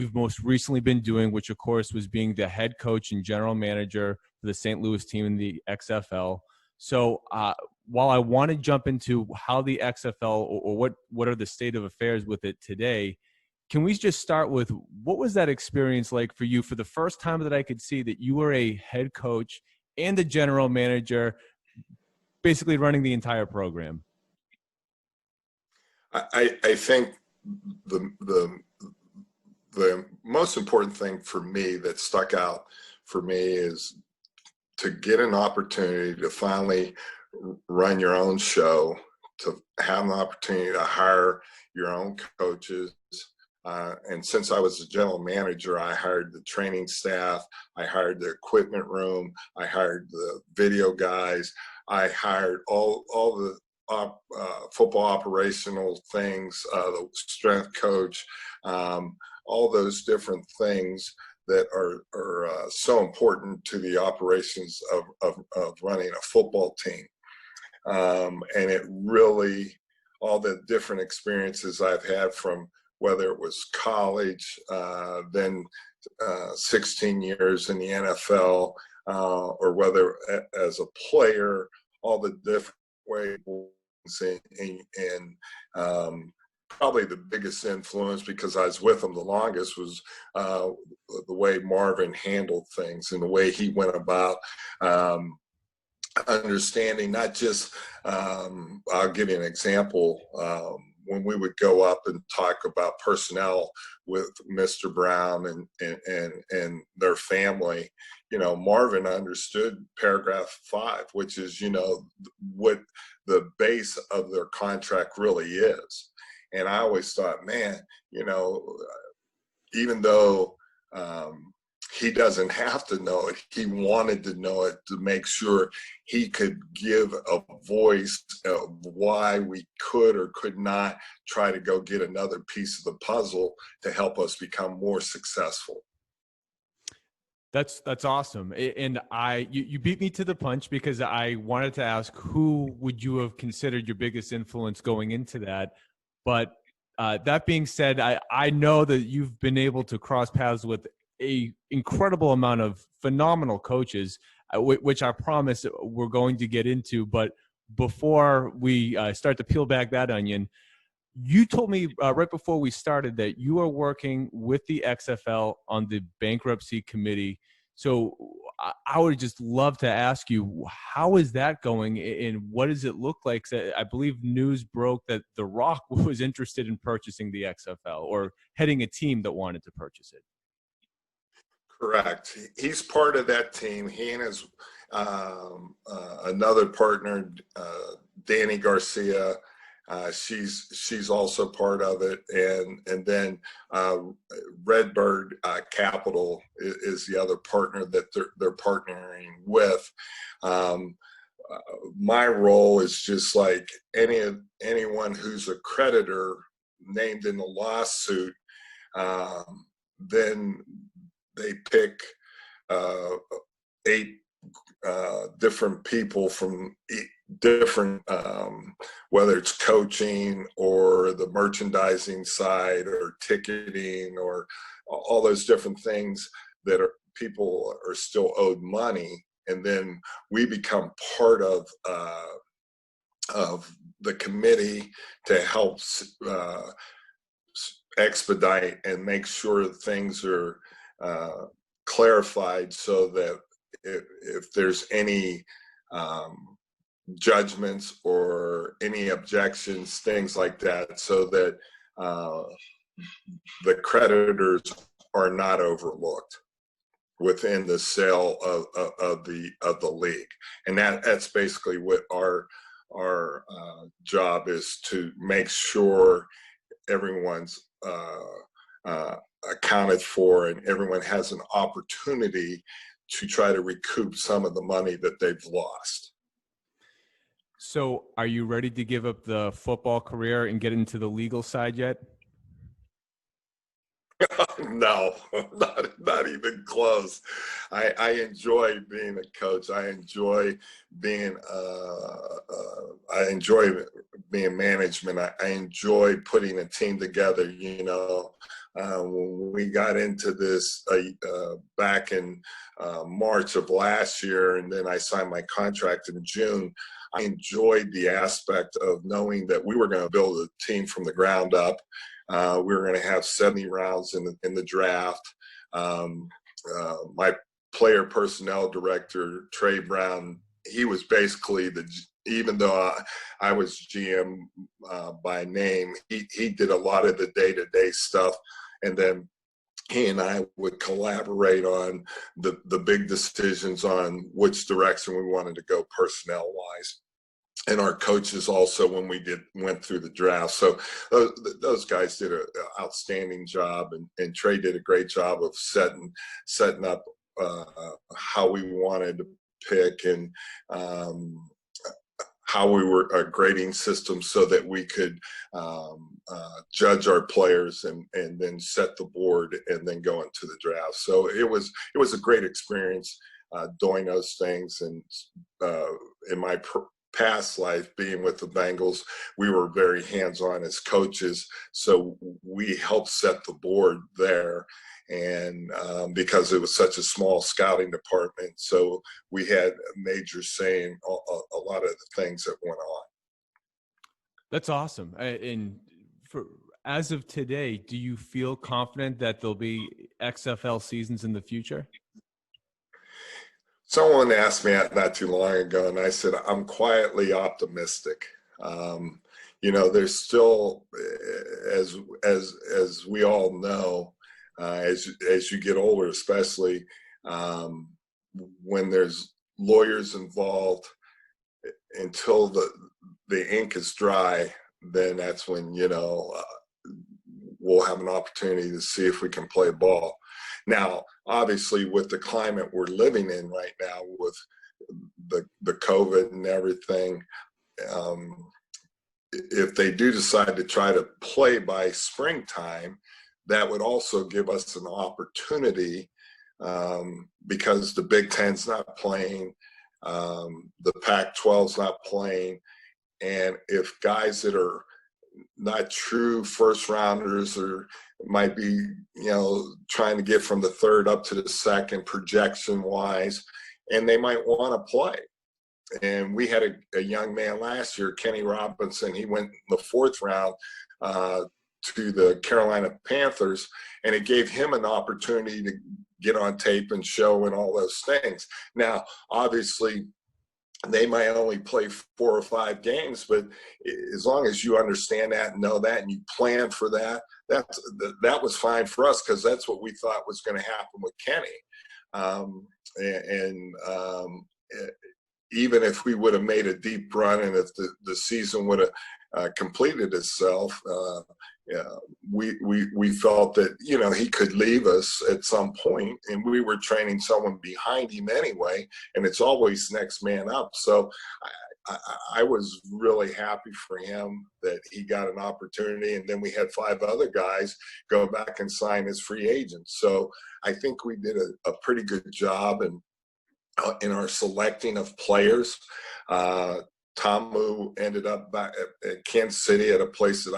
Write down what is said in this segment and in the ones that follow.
you've most recently been doing, which of course was being the head coach and general manager for the St. Louis team in the XFL. So while I want to jump into how the XFL or what are the state of affairs with it today, can we just start with what was that experience like for you for the first time that I could see that you were a head coach and a general manager, basically running the entire program? I think the most important thing for me that stuck out for me is to get an opportunity to finally run your own show, to have an opportunity to hire your own coaches. And since I was a general manager, I hired the training staff, I hired the equipment room, I hired the video guys, I hired all the football operational things, the strength coach, all those different things that are so important to the operations of running a football team. And it really, all the different experiences I've had from whether it was college, then 16 years in the NFL, or whether as a player, all the different ways. And probably the biggest influence, because I was with him the longest, was the way Marvin handled things and the way he went about understanding not just, I'll give you an example, when we would go up and talk about personnel with Mr. Brown and their family, Marvin understood paragraph 5, which is, what the base of their contract really is. And I always thought, man, even though he doesn't have to know it, he wanted to know it to make sure he could give a voice of why we could or could not try to go get another piece of the puzzle to help us become more successful. That's awesome. And you beat me to the punch, because I wanted to ask, who would you have considered your biggest influence going into that? But that being said, I know that you've been able to cross paths with a incredible amount of phenomenal coaches, which I promise we're going to get into. But before we start to peel back that onion, you told me right before we started that you are working with the XFL on the bankruptcy committee. So I would just love to ask you, how is that going and what does it look like? I believe news broke that The Rock was interested in purchasing the XFL or heading a team that wanted to purchase it. Correct. He's part of that team. He and his another partner, Danny Garcia, she's also part of it, and then Redbird Capital is the other partner that they're partnering with. My role is just like anyone who's a creditor named in the lawsuit. Then they pick 8 different people from different, whether it's coaching or the merchandising side or ticketing or all those different things that people are still owed money. And then we become part of the committee to help expedite and make sure things are clarified, so that if there's any judgments or any objections, things like that, so that the creditors are not overlooked within the sale of the league. And that's basically what our job is, to make sure everyone's accounted for and everyone has an opportunity to try to recoup some of the money that they've lost. So are you ready to give up the football career and get into the legal side yet? No, not even close. I enjoy being a coach. I enjoy being management. I enjoy putting a team together. when we got into this back in March of last year, and then I signed my contract in June, I enjoyed the aspect of knowing that we were going to build a team from the ground up. We were going to have 70 rounds in the draft. My player personnel director, Trey Brown, he was basically even though I was GM by name, he did a lot of the day-to-day stuff. And then he and I would collaborate on the big decisions on which direction we wanted to go personnel-wise. And our coaches also when we went through the draft. So those guys did an outstanding job, and Trey did a great job of setting up how we wanted to pick, and how we were a grading system so that we could judge our players and then set the board and then go into the draft. So it was a great experience doing those things. And in my past life being with the Bengals, we were very hands-on as coaches, so we helped set the board there. And because it was such a small scouting department, so we had a major say in a lot of the things that went on. That's awesome. And as of today, do you feel confident that there'll be XFL seasons in the future? Someone asked me not too long ago, and I said, I'm quietly optimistic. There's still, as we all know, as you get older, especially when there's lawyers involved, until the ink is dry, then that's when, we'll have an opportunity to see if we can play ball. Now, obviously, with the climate we're living in right now, with the COVID and everything, if they do decide to try to play by springtime, that would also give us an opportunity, because the Big Ten's not playing, the Pac-12's not playing, and if guys that are not true first rounders or might be, trying to get from the third up to the second projection wise, and they might want to play. And we had a young man last year, Kenny Robinson. He went in the fourth round to the Carolina Panthers, and it gave him an opportunity to get on tape and show and all those things. Now, obviously, they might only play 4 or 5 games, but as long as you understand that and know that and you plan for that, that was fine for us, because that's what we thought was going to happen with Kenny. Even if we would have made a deep run and if the season would have completed itself, we felt that, he could leave us at some point, and we were training someone behind him anyway, and it's always next man up. So I was really happy for him that he got an opportunity, and then we had 5 other guys go back and sign as free agents. So I think we did a pretty good job in our selecting of players. Tamu ended up back at Kansas City, at a place that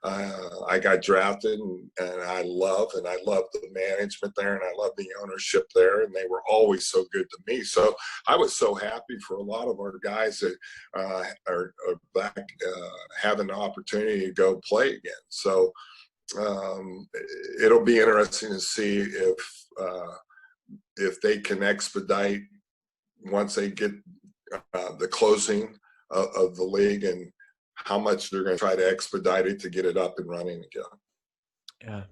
I got drafted, and I love the management there, and I love the ownership there, and they were always so good to me. So I was so happy for a lot of our guys that are back having the opportunity to go play again. So it'll be interesting to see if they can expedite once they get the closing of the league, and how much they're going to try to expedite it to get it up and running again. Yeah,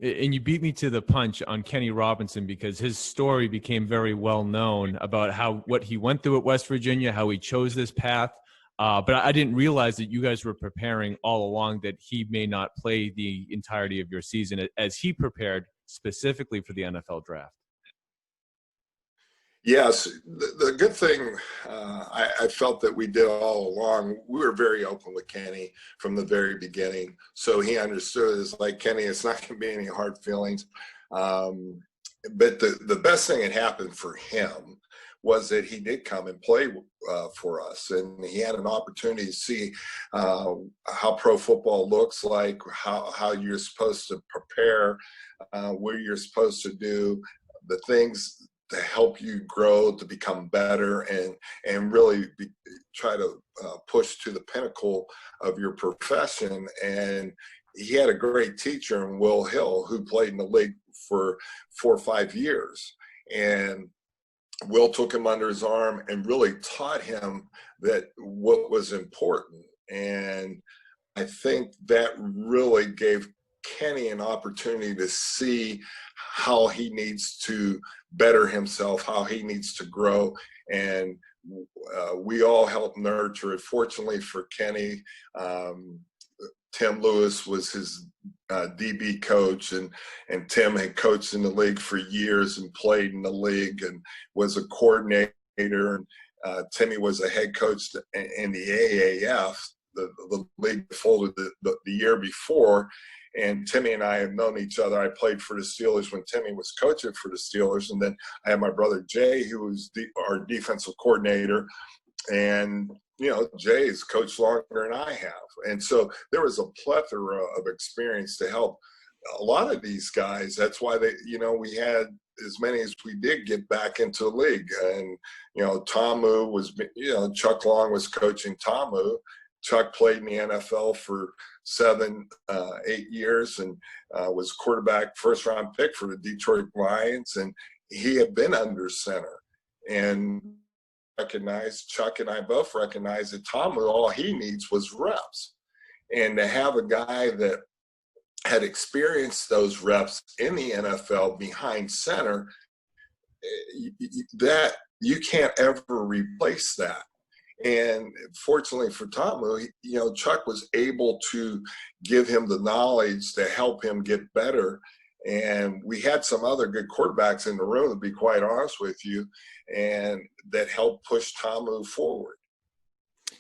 and you beat me to the punch on Kenny Robinson, because his story became very well known about what he went through at West Virginia, how he chose this path. But I didn't realize that you guys were preparing all along that he may not play the entirety of your season, as he prepared specifically for the NFL draft. Yes, the good thing I felt that we did all along, we were very open with Kenny from the very beginning. So he understood, it's like, Kenny, it's not going to be any hard feelings. but the best thing that happened for him was that he did come and play for us, and he had an opportunity to see how pro football looks like, how you're supposed to prepare, what you're supposed to do, the things to help you grow, to become better, and really try to push to the pinnacle of your profession. And he had a great teacher in Will Hill, who played in the league for 4 or 5 years. And Will took him under his arm and really taught him that what was important. And I think that really gave Kenny an opportunity to see how he needs to better himself, how he needs to grow. And we all helped nurture it. Fortunately for Kenny, Tim Lewis was his DB coach, and Tim had coached in the league for years and played in the league and was a coordinator. And Timmy was a head coach in the AAF, the league folded the year before. And Timmy and I have known each other. I played for the Steelers when Timmy was coaching for the Steelers. And then I had my brother Jay, who was our defensive coordinator. And, you know, Jay's coached longer than I have. And so there was a plethora of experience to help a lot of these guys. That's why we had as many as we did get back into the league. And, Tamu was, Chuck Long was coaching Tamu. Chuck played in the NFL for 7, 8 years and was quarterback, first-round pick for the Detroit Lions. And he had been under center. And Chuck and I both recognize that Tamu, all he needs was reps. And to have a guy that had experienced those reps in the NFL behind center, that you can't ever replace that. And fortunately for Tamu, Chuck was able to give him the knowledge to help him get better. And we had some other good quarterbacks in the room, to be quite honest with you, and that helped push Tamu forward.